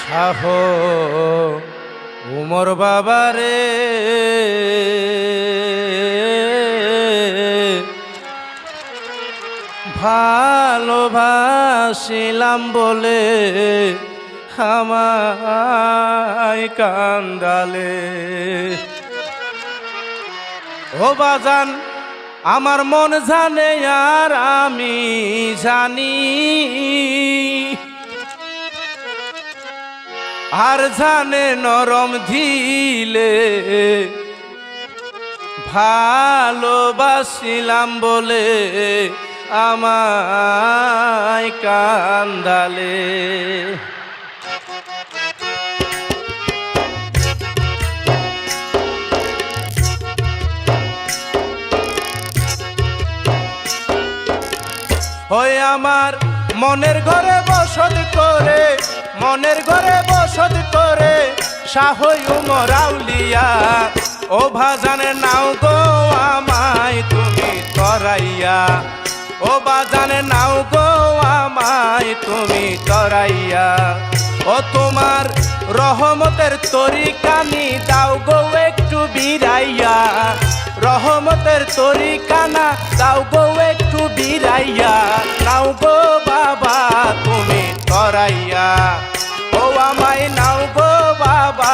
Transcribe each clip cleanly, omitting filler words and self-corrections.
শাহ উমর বাবারে ভালোবাসিলাম বলে আমায় কান্দালে। ও বাজান আমার মন জানে আর আমি জানি, আর জানে নরম দিলে ভালোবাসিলাম বলে আমায় কান্দালে। ওই আমার মনের ঘরে বসত করে, মনের ঘরে বসত করে শাহ উমর আউলিয়া। ও ভাজানে নাও গো আমায় তুমি তরাইয়া, ও বাজানে নাও গো আমায় তুমি তরাইয়া। ও তোমার রহমতের তরিকানি দাও গো একটু বিরাইয়া, রহমতের তরিকানা দাও গো একটু বিরাইয়া। নাও গো বাবা তুমি তরাইয়া, ও আমায় নাও গো বাবা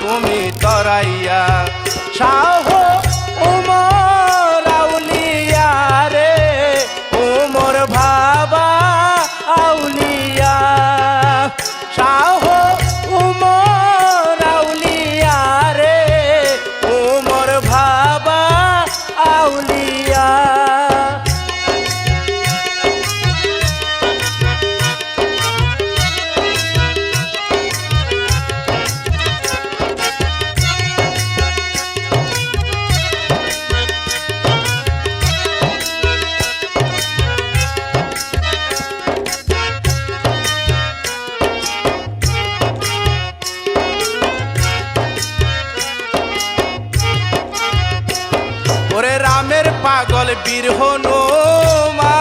তুমি তরাইয়া। শাহ উমর আউলিয়া রে উমর বাবা আউলিয়া, শাহ উমর আউলিয়া রে উমর বাবা আউলিয়া। ওরে রামের পাগল বীর হনুমান,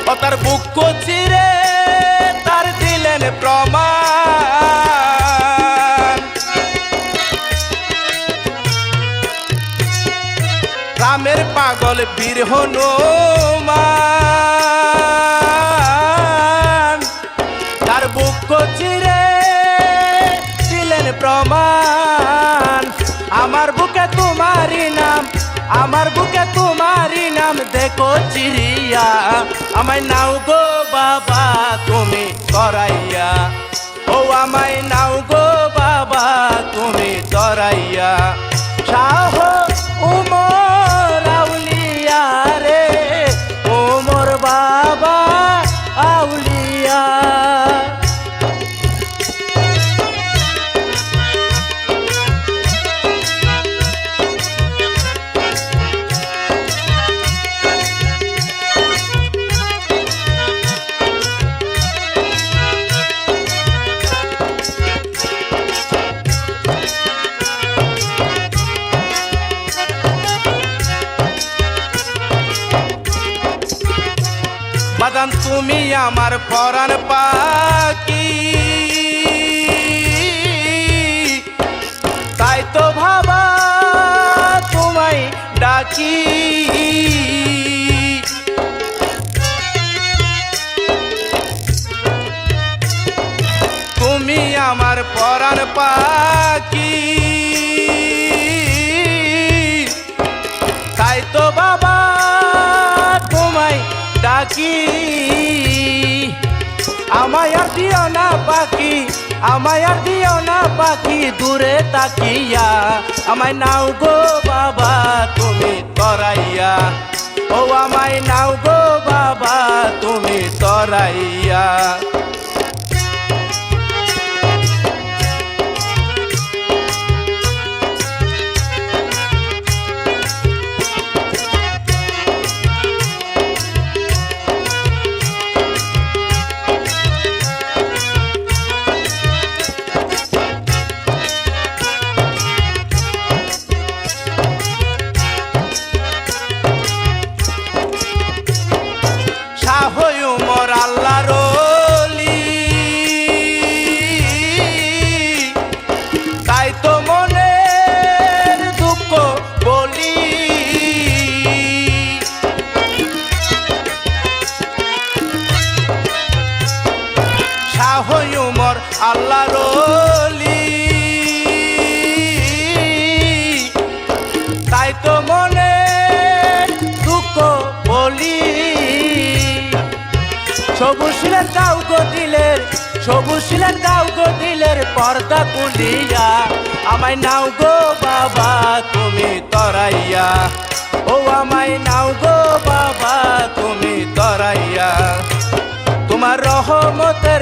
ও তার বুক চিরে তার দিলেন প্রমাণ। রামের পাগল বীর হনুমান, তার বুক চিরে দিলেন প্রমাণ। আমার বুকে তোমারই নাম, আমার বুকে তোমারই নাম দেখো চিরিয়া। আমায় নাও গো বাবা তুমি তরাইয়া, ও আমায় নাও গো বাবা তুমি তরাইয়া। শাহ উমর আউলিয়া রে উমর বাবা আউলিয়া। বাজান তুমি আমার পরাণ পাখি, তাই তো ভাবা তোমায় ডাকি। তুমি আমার পরাণ পাখি, তাই তো বাবা তোমায় ডাকি। আমায় আর দিও না পাখি, আমায় আর দিও না পাখি দূরে তাকিয়া। আমায় নাও গো বাবা তুমি তরাইয়া, ও আমায় নাও গো বাবা তুমি তরাইয়া। শাহ উমর আল্লাহর আল্লাহর ওলি, তাই তো মনে দুঃখ বলি। সবুজ শিলের দাও গো দিলের, সবুজ শিলের দাও গো দিলের পর্দা খুলিয়া, আমায় নাও গো বাবা তুমি তরাইয়া, ও আমায় নাও গো বাবা তুমি তরাইয়া। তোমার রহমতের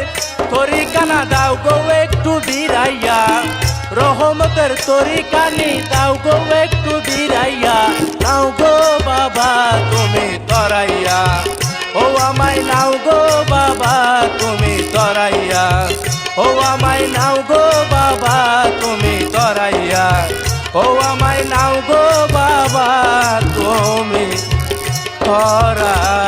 তরিকানা দাও গো একটু বিরাইয়া, রহমতের তরিকানি দাও গো একটু বিরাইয়া, নাও গো বাবা তুমি তরাইয়া, ও আমায় নাও গো বাবা তুমি তরাইয়া, ও আমায় নাও গো বাবা তুমি তরাইয়া, ও আমায় নাও গো বাবা তুমি তরাইয়া।